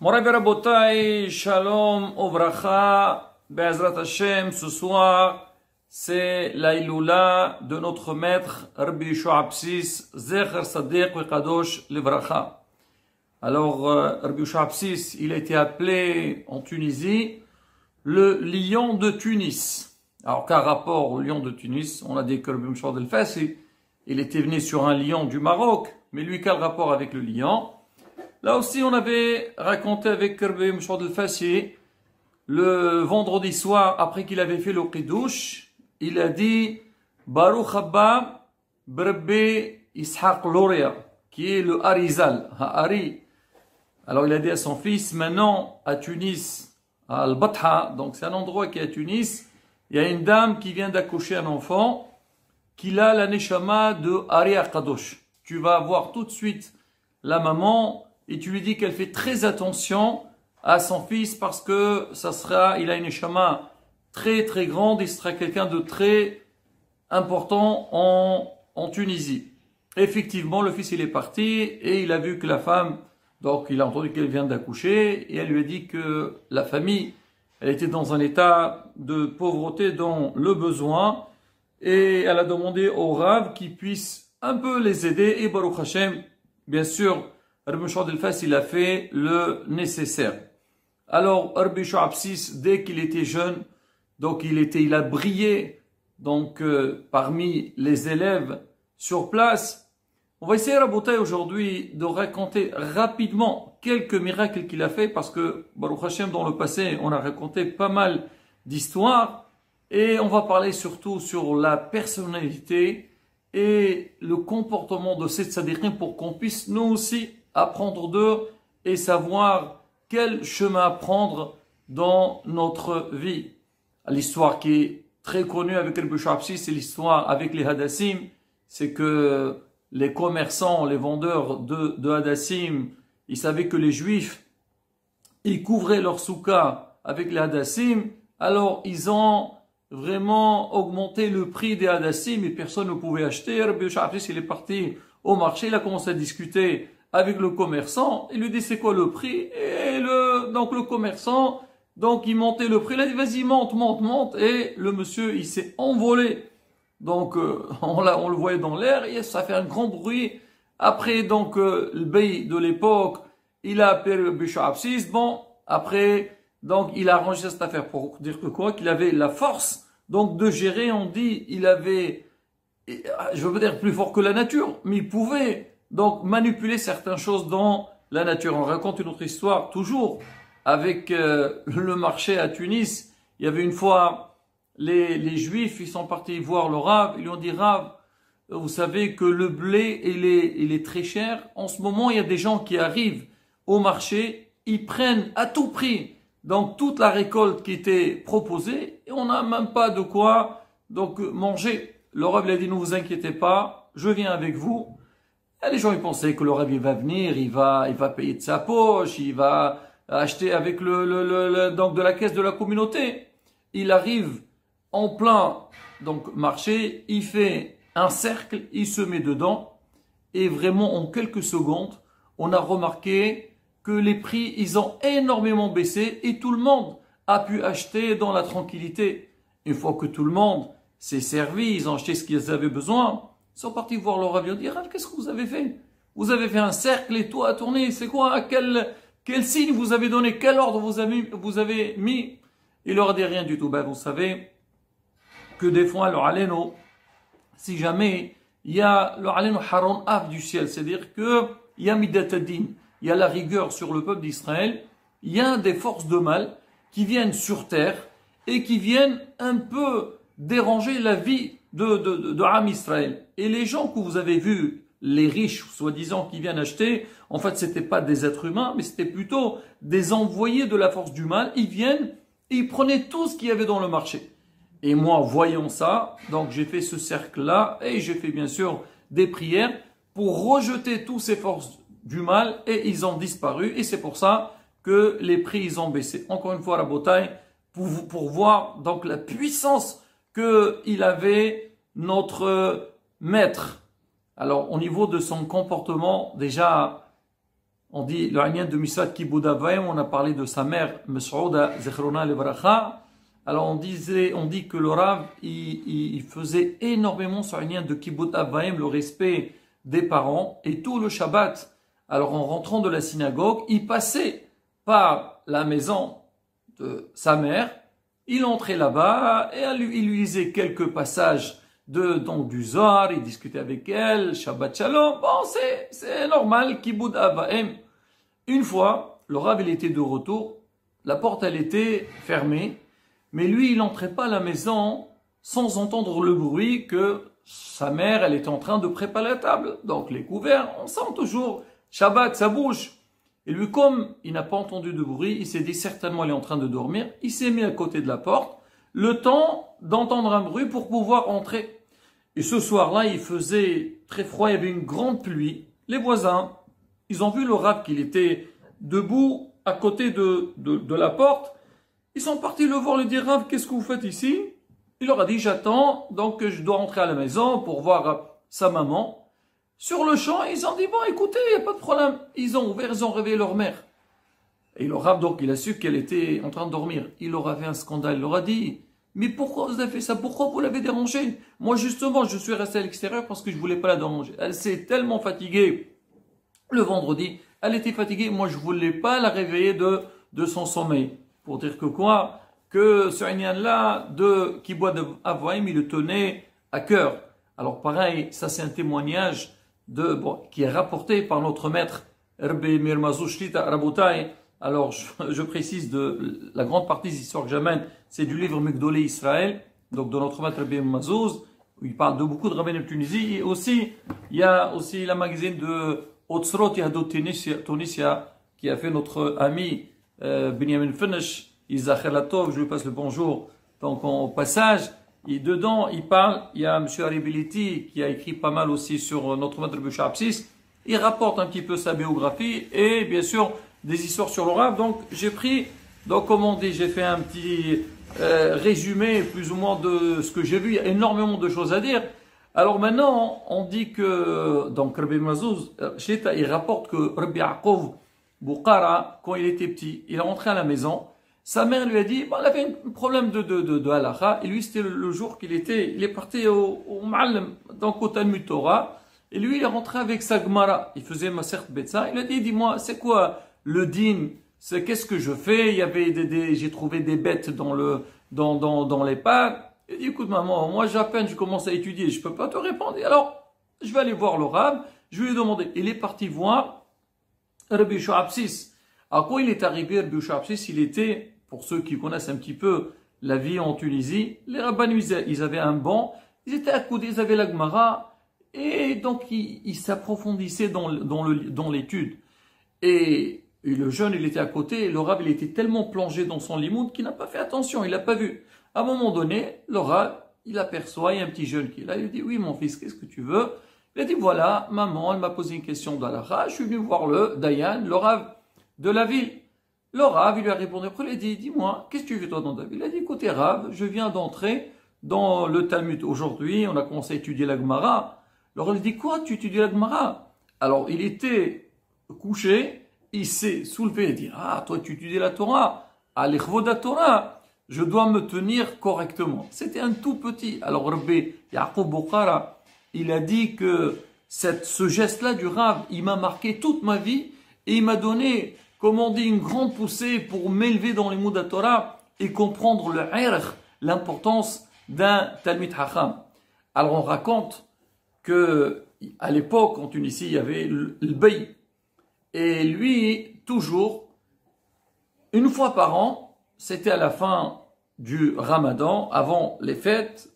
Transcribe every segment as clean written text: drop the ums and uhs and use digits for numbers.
Moray Rabotai, Shalom, Ovracha, Be'ezrat Hashem, ce soir, c'est la Iloula de notre maître, Rabbi Yehoshua Absis, Zecher Sadiq Vekadosh Levracha. Alors, Rabbi Yehoshua Absis, il a été appelé en Tunisie le lion de Tunis. Alors, quel rapport au lion de Tunis? On a dit que Rabbi Yehoshua Del Fassi, il était venu sur un lion du Maroc, mais lui, quel rapport avec le lion? Là aussi, on avait raconté avec Rabbi Yehoshua Del Fassi, le vendredi soir, après qu'il avait fait le Qidouche, il a dit Baruch Haba Brebbe Ishaq Loria, qui est le Harizal, Ha'ari. Alors il a dit à son fils, maintenant à Tunis, à Al-Batha, donc c'est un endroit qui est à Tunis, il y a une dame qui vient d'accoucher un enfant, qui a la Neshama de Hari Akadosh. Tu vas voir tout de suite la maman et tu lui dis qu'elle fait très attention à son fils parce que il a une Neshama très très grande, il sera quelqu'un de très important en Tunisie. Effectivement, le fils il est parti et il a vu que la femme, donc il a entendu qu'elle vient d'accoucher et elle lui a dit que la famille, elle était dans un état de pauvreté, dans le besoin, et elle a demandé au Rav qu'il puisse un peu les aider et Baruch Hashem, bien sûr, Rabbi Yehoshua Del Fassi, il a fait le nécessaire. Alors, Rabbi Yehoshua Absis, dès qu'il était jeune, donc il a brillé donc parmi les élèves sur place. On va essayer, Rabotai, aujourd'hui de raconter rapidement quelques miracles qu'il a fait parce que, Baruch Hashem, dans le passé, on a raconté pas mal d'histoires et on va parler surtout sur la personnalité et le comportement de ces tzadikim pour qu'on puisse nous aussi apprendre d'eux et savoir quel chemin prendre dans notre vie. L'histoire qui est très connue avec Rabbi Yehoshua Absis, c'est l'histoire avec les Hadassim. C'est que les commerçants, les vendeurs de Hadassim, ils savaient que les Juifs, ils couvraient leur soukha avec les Hadassim. Alors, ils ont vraiment augmenté le prix des Hadassim et personne ne pouvait acheter. Rabbi Yehoshua Absis, il est parti au marché, il a commencé à discuter avec le commerçant. Il lui dit, c'est quoi le prix? Et donc le commerçant, donc il montait le prix, il a dit vas-y monte, monte, monte, et le monsieur il s'est envolé. Donc on le voyait dans l'air et ça fait un grand bruit. Après donc le bey de l'époque, il a appelé le Yehoshua Absis. Bon, après donc il a arrangé cette affaire pour dire que quoi, qu'il avait la force donc de gérer. On dit il avait, je veux dire plus fort que la nature, mais il pouvait donc manipuler certaines choses dans la nature. On raconte une autre histoire toujours avec le marché à Tunis. Il y avait une fois les Juifs, ils sont partis voir le Rav, ils lui ont dit Rav, vous savez que le blé il est très cher. En ce moment, il y a des gens qui arrivent au marché, ils prennent à tout prix donc toute la récolte qui était proposée et on n'a même pas de quoi donc manger. Le Rav lui a dit ne vous inquiétez pas, je viens avec vous. Et les gens ils pensaient que le Rav il va venir, il va payer de sa poche, il va acheter avec donc de la caisse de la communauté. Il arrive en plein donc marché, il fait un cercle, il se met dedans et vraiment en quelques secondes, on a remarqué que les prix ils ont énormément baissé et tout le monde a pu acheter dans la tranquillité. Une fois que tout le monde s'est servi, ils ont acheté ce qu'ils avaient besoin. Ils sont partis voir le Rav, ils ont dit Rav, qu'est-ce que vous avez fait? Vous avez fait un cercle et tout a tourné, c'est quoi? Quel signe vous avez donné? Quel ordre vous avez mis? Il leur a dit rien du tout. Ben, vous savez que des fois, le aléno, si jamais il y a le aléno haron af du ciel, c'est-à-dire que il y a midatadin, il y a la rigueur sur le peuple d'Israël, il y a des forces de mal qui viennent sur terre et qui viennent un peu déranger la vie de Am Israël. Et les gens que vous avez vus, les riches, soi-disant, qui viennent acheter, en fait, c'était pas des êtres humains, mais c'était plutôt des envoyés de la force du mal. Ils viennent et ils prenaient tout ce qu'il y avait dans le marché. Et moi, voyant ça, donc j'ai fait ce cercle-là et j'ai fait bien sûr des prières pour rejeter toutes ces forces du mal et ils ont disparu. Et c'est pour ça que les prix, ils ont baissé. Encore une fois, Rabotai, pour voir donc la puissance qu'il avait notre maître. Alors, au niveau de son comportement, déjà, On dit le Anyan de Misrat Kibud Avayim, on a parlé de sa mère, Mes'ouda Zechrona Levracha. Alors on dit que le Rav, il faisait énormément ce Anyan de Kibud Avayim, le respect des parents, et tout le Shabbat. Alors en rentrant de la synagogue, il passait par la maison de sa mère, il entrait là-bas et il lui lisait quelques passages donc du Zohar, il discutait avec elle, Shabbat Shalom, bon c'est normal, Kibud Avayim. Une fois, le Rav il était de retour, la porte elle était fermée, mais lui il n'entrait pas à la maison sans entendre le bruit que sa mère elle était en train de préparer la table. Donc les couverts, on sent toujours Shabbat, ça bouge. Et lui, comme il n'a pas entendu de bruit, il s'est dit certainement il est en train de dormir. Il s'est mis à côté de la porte, le temps d'entendre un bruit pour pouvoir entrer. Et ce soir-là, il faisait très froid, il y avait une grande pluie. Les voisins, ils ont vu le Rav qu'il était debout à côté de la porte. Ils sont partis le voir, lui dire Rav, qu'est-ce que vous faites ici? Il leur a dit j'attends, donc je dois rentrer à la maison pour voir sa maman. Sur le champ, ils ont dit, bon, écoutez, il n'y a pas de problème. Ils ont ouvert, ils ont réveillé leur mère. Et le Rav, donc, il a su qu'elle était en train de dormir. Il leur a fait un scandale. Il leur a dit, mais pourquoi vous avez fait ça? Pourquoi vous l'avez dérangée? Moi, justement, je suis resté à l'extérieur parce que je voulais pas la déranger. Elle s'est tellement fatiguée. Le vendredi, elle était fatiguée. Moi, je voulais pas la réveiller de son sommeil. Pour dire que quoi? Que ce Inyan-là, qui boit de Avoïm, il le tenait à cœur. Alors, pareil, ça c'est un témoignage qui est rapporté par notre maître Rabbi Meir Mazouz Shlita Rabotai. Alors je précise la grande partie des histoires que j'amène, c'est du livre Migdolei Israël, donc de notre maître Rabbi Meir Mazouz, où il parle de beaucoup de rabbins de Tunisie. Et aussi, il y a aussi la magazine de Otzrot Yahadot Tunisia, qui a fait notre ami Benjamin Fenesh, Isacher Latov, je lui passe le bonjour, donc au passage. Et dedans, il y a M. Aribiliti qui a écrit pas mal aussi sur notre maître Bouchard Absis. Il rapporte un petit peu sa biographie et bien sûr des histoires sur le Rav. Donc j'ai pris, donc comme on dit, j'ai fait un petit résumé plus ou moins de ce que j'ai vu. Il y a énormément de choses à dire. Alors maintenant, on dit que, donc Rabbi Mazouz, il rapporte que Rabbi Yaakov Boukhara, quand il était petit, il est rentré à la maison. Sa mère lui a dit, bon, elle avait un problème de halakha, et lui, c'était le jour il est parti au Ma'alem, donc au Talmud Torah, et lui, il est rentré avec sa Gemara. Il faisait Masert Betsa. Il a dit, dis-moi, c'est quoi le din? Qu'est-ce que je fais? Il y avait j'ai trouvé des bêtes dans les pâtes. Il dit, écoute, maman, moi, à peine je commence à étudier, je peux pas te répondre. Alors, je vais aller voir le Rav, je lui ai demandé. Il est parti voir Rabbi Shoabsis. À quoi il est arrivé, Rabbi Shoabsis? Il était, pour ceux qui connaissent un petit peu la vie en Tunisie, les rabbins, ils avaient un banc, ils étaient accoudés, ils avaient la Gemara, et donc ils s'approfondissaient dans l'étude. Et le jeune, il était à côté, et le Rav, il était tellement plongé dans son limoud qu'il n'a pas fait attention, il n'a pas vu. À un moment donné, le Rav, il aperçoit, il y a un petit jeune qui est là, il lui dit, oui mon fils, qu'est-ce que tu veux? Il a dit, voilà, maman, elle m'a posé une question d'Allah, je suis venu voir le Dayan, le Rav de la ville. Le Rav, il lui a répondu, après il a dit, dis-moi, qu'est-ce que tu fais toi dans ta vie? Il a dit, écoutez Rav, je viens d'entrer dans le Talmud aujourd'hui, on a commencé à étudier la Gemara. Alors il dit, quoi, tu étudies la Gemara? Alors il était couché, il s'est soulevé et dit, ah, toi tu étudies la Torah, à l'Echvoda Torah, je dois me tenir correctement. C'était un tout petit. Alors Rabbi Yaakov Boukhara, il a dit que ce geste-là du Rav, il m'a marqué toute ma vie et il m'a donné, comme on dit, une grande poussée pour m'élever dans les mots de la Torah et comprendre le irq, l'importance d'un Talmid Hacham. Alors on raconte que à l'époque en Tunisie, il y avait le Bey. Et lui, toujours, une fois par an, c'était à la fin du Ramadan, avant les fêtes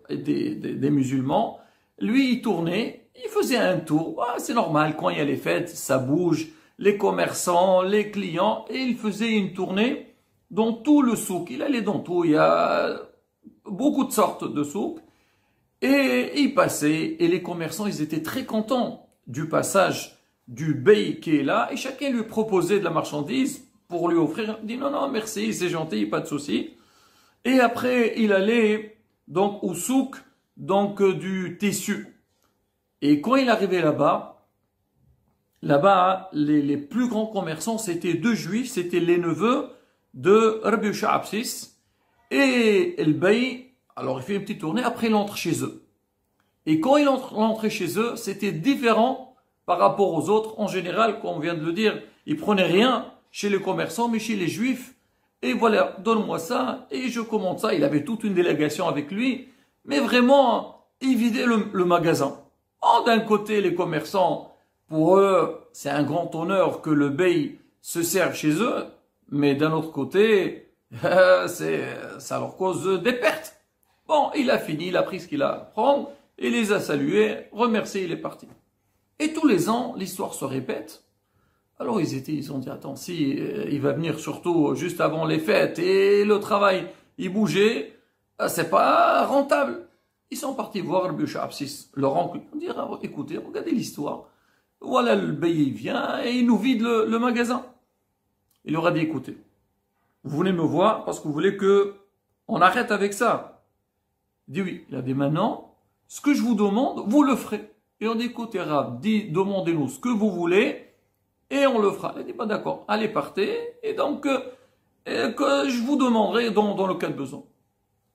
des musulmans, lui, il tournait, il faisait un tour. Ah, c'est normal, quand il y a les fêtes, ça bouge, les commerçants, les clients, et il faisait une tournée dans tout le souk. Il allait dans tout, il y a beaucoup de sortes de souks. Et il passait, et les commerçants, ils étaient très contents du passage du bey qui est là, et chacun lui proposait de la marchandise pour lui offrir. Il dit non, non, merci, c'est gentil, pas de souci. Et après, il allait donc au souk, donc du tissu. Et quand il arrivait là-bas, Là-bas, les plus grands commerçants, c'était deux juifs, c'était les neveux de Rabbi Yosha Absis. Et El Bay, alors il fait une petite tournée, après il entre chez eux. Et quand il entrait chez eux, c'était différent par rapport aux autres. En général, comme on vient de le dire, il prenait rien chez les commerçants, mais chez les juifs. Et voilà, donne-moi ça, et je commande ça. Il avait toute une délégation avec lui. Mais vraiment, il vidait le magasin. Oh, d'un côté, les commerçants, pour eux, c'est un grand honneur que le bey se serve chez eux. Mais d'un autre côté, ça leur cause des pertes. Bon, il a fini, il a pris ce qu'il a à prendre, il les a salués, remerciés, il est parti. Et tous les ans, l'histoire se répète. Alors ils ont dit, attends, si il va venir surtout juste avant les fêtes et le travail, il bougeait, c'est pas rentable. Ils sont partis voir le Yosha Absis, leur oncle, dire, écoutez, regardez l'histoire. Voilà, le bey il vient et il nous vide le magasin. Il leur a dit, écoutez, vous venez me voir parce que vous voulez que on arrête avec ça. Il dit oui. Il a dit maintenant, ce que je vous demande, vous le ferez. Et on dit, écoutez, Rab, demandez-nous ce que vous voulez et on le fera. Il a dit, bah d'accord, allez, partez. Et donc, que je vous demanderai dans le cas de besoin.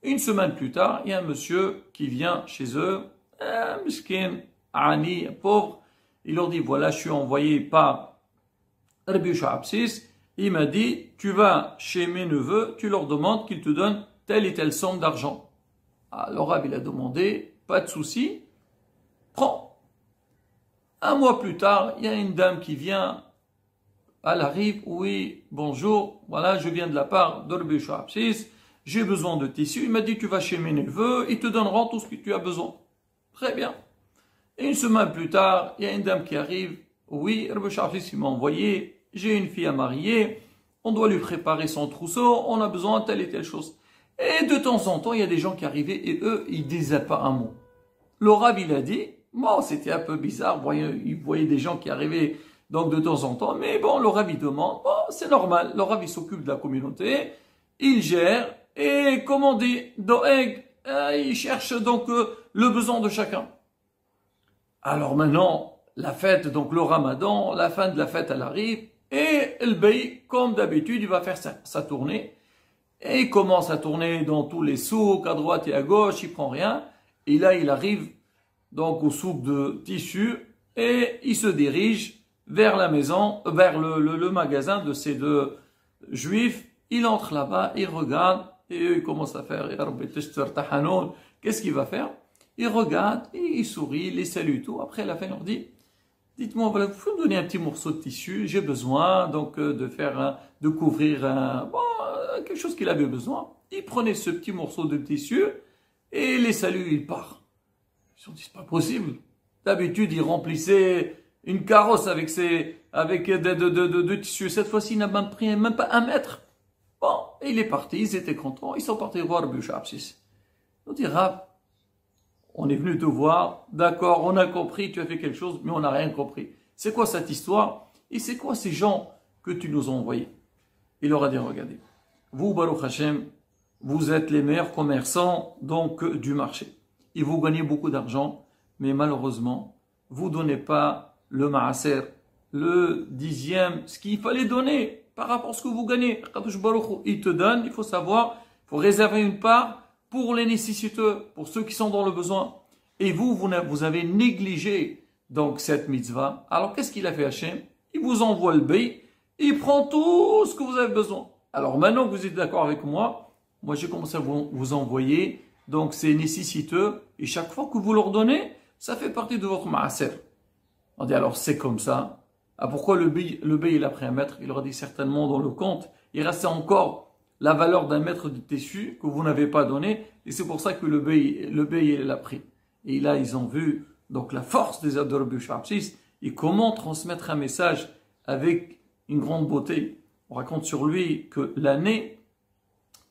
Une semaine plus tard, il y a un monsieur qui vient chez eux, un miskin, ani, pauvre. Il leur dit, voilà, je suis envoyé par Rabbi Yosha Absis. Il m'a dit, tu vas chez mes neveux, tu leur demandes qu'ils te donnent telle et telle somme d'argent. Alors, Rab, il a demandé, pas de souci, prends. Un mois plus tard, il y a une dame qui vient, elle arrive, oui, bonjour, voilà, je viens de la part de Rabbi Yosha Absis, j'ai besoin de tissu. Il m'a dit, tu vas chez mes neveux, ils te donneront tout ce que tu as besoin. Très bien. Et une semaine plus tard, il y a une dame qui arrive, oui, Rabbi Yosha Absis, il m'a envoyé, j'ai une fille à marier, on doit lui préparer son trousseau, on a besoin de telle et telle chose. Et de temps en temps, il y a des gens qui arrivaient et eux, ils disaient pas un mot. Le Rav, il a dit, bon, c'était un peu bizarre, il voyait des gens qui arrivaient donc de temps en temps, mais bon, le Rav, il demande, bon, c'est normal, le Rav, il s'occupe de la communauté, il gère, et comme on dit, Doeg, il cherche donc le besoin de chacun. Alors maintenant, la fête, donc le Ramadan, la fin de la fête, elle arrive, et le bey, comme d'habitude, il va faire sa tournée. Et il commence à tourner dans tous les souks, à droite et à gauche, il prend rien. Et là, il arrive donc au souk de tissu et il se dirige vers la maison, vers le magasin de ces deux juifs. Il entre là-bas, il regarde et il commence à faire qu'est-ce qu'il va faire? Il regarde, et il sourit, il les salue tout. Après, à la fin, il leur dit, dites-moi, voilà, vous pouvez me donner un petit morceau de tissu, j'ai besoin donc de couvrir quelque chose qu'il avait besoin. Il prenait ce petit morceau de tissu et les salue, il part. Ils se sont dit, c'est pas possible. D'habitude, il remplissait une carrosse avec de tissu. Cette fois-ci, il n'a même pris même pas 1 mètre. Bon, et il est parti, ils étaient contents, ils sont partis voir Rabbi Yosha Absis. Ils ont dit, Rab, on est venu te voir, d'accord, on a compris, tu as fait quelque chose, mais on n'a rien compris. C'est quoi cette histoire? Et c'est quoi ces gens que tu nous as envoyés? Il leur a dit, regardez, vous, Baruch Hashem, vous êtes les meilleurs commerçants donc du marché. Et vous gagnez beaucoup d'argent, mais malheureusement, vous ne donnez pas le maaser, le 10e, ce qu'il fallait donner par rapport à ce que vous gagnez. Kadosh Baruch, il te donne, il faut savoir, il faut réserver une part pour les nécessiteux, pour ceux qui sont dans le besoin. Et vous avez négligé donc cette mitzvah. Alors qu'est-ce qu'il a fait Hachem? Il vous envoie le bey, il prend tout ce que vous avez besoin. Alors maintenant que vous êtes d'accord avec moi, j'ai commencé à vous envoyer donc ces nécessiteux, et chaque fois que vous leur donnez, ça fait partie de votre maaser. On dit alors c'est comme ça. Ah, pourquoi le bey il a pris 1 mètre? Il aurait dit certainement dans le compte, il restait encore la valeur d'1 mètre de tissu que vous n'avez pas donné, et c'est pour ça que le bey il l'a pris. Et là ils ont vu donc la force des œuvres de Rabbi Yosha Absis et comment transmettre un message avec une grande beauté. On raconte sur lui que l'année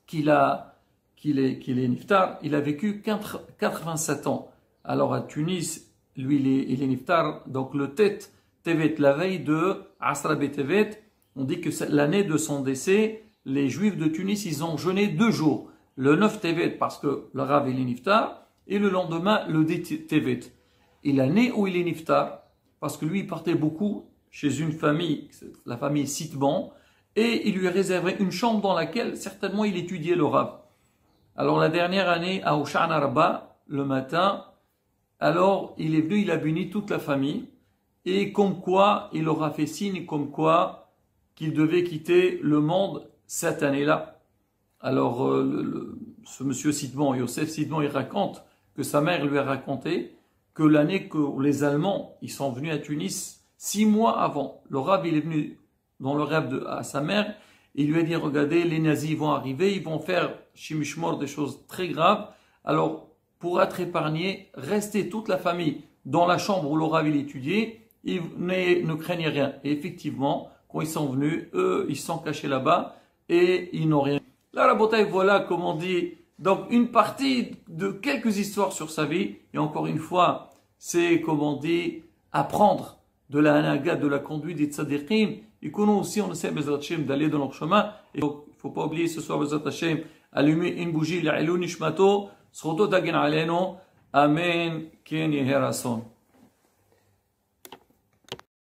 qu'il est niftar, il a vécu 87 ans. Alors à Tunis, lui il est niftar, donc le tête Tevet, la veille de Asra Betevet, on dit que c'est l'année de son décès. Les Juifs de Tunis, ils ont jeûné 2 jours. Le 9 Tevet, parce que le Rav, il est niftar, et le lendemain, le 10 Tevet. Et l'année où il est niftar, parce que lui, il partait beaucoup chez une famille, la famille Sitban, et il lui réservait une chambre dans laquelle certainement il étudiait le Rav. Alors la dernière année à Oshana Arba, le matin, alors il est venu, il a béni toute la famille, et comme quoi il leur a fait signe, comme quoi qu'il devait quitter le monde cette année-là. Alors ce monsieur Sitban, Yosef Sitban, il raconte que sa mère lui a raconté que l'année que les Allemands ils sont venus à Tunis, 6 mois avant, le Rav il est venu dans le rêve à sa mère, il lui a dit regardez, les nazis vont arriver, ils vont faire chimishmor, des choses très graves. Alors pour être épargné, restez toute la famille dans la chambre où le Rav il étudiait, ils ne craignez rien. Et effectivement, quand ils sont venus, eux ils sont cachés là-bas et ils n'ont rien. Là, la bataille, voilà, comme on dit, donc une partie de quelques histoires sur sa vie. Et encore une fois, c'est, comme on dit, apprendre de la hanaga, de la conduite des tzadikim. Et que nous aussi, on essaie, Bezrat Hashem, d'aller dans leur chemin. Et donc, il ne faut pas oublier ce soir, Bezrat Hashem, allumer une bougie, l'ilou nishmato, sroto dagen aleno, amen, ken yeher ason.